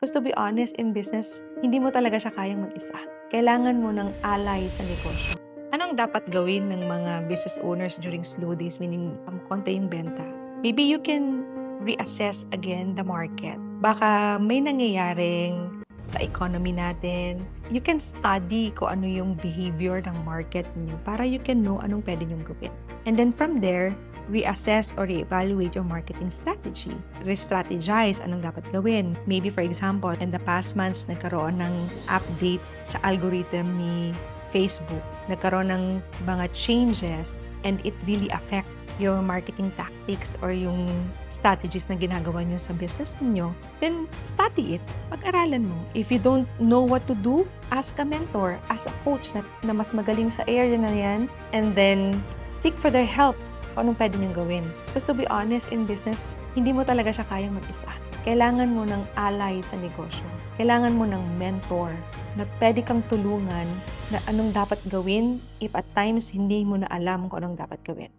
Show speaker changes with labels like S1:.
S1: Because to be honest, in business, hindi mo talaga siya kayang mag-isa. Kailangan mo ng ally sa negosyo. Anong dapat gawin ng mga business owners during slow days, meaning konti yung benta? Maybe you can reassess again the market. Baka may nangyayaring sa economy natin. You can study kung ano yung behavior ng market niyo para you can know anong pwede niyong gawin. And then from there, reassess or reevaluate your marketing strategy. Re-strategize anong dapat gawin. Maybe for example, in the past months, nagkaroon ng update sa algorithm ni Facebook. Nagkaroon ng mga changes and it really affect your marketing tactics or yung strategies na ginagawa nyo sa business niyo, then study it. Pag-aralan mo. If you don't know what to do, ask a mentor, ask a coach na mas magaling sa area na yan, and then seek for their help kung anong pwede niyong gawin. Because to be honest, in business, hindi mo talaga siya kayang mag-isa. Kailangan mo ng ally sa negosyo. Kailangan mo ng mentor na pwede kang tulungan na anong dapat gawin if at times hindi mo na alam kung anong dapat gawin.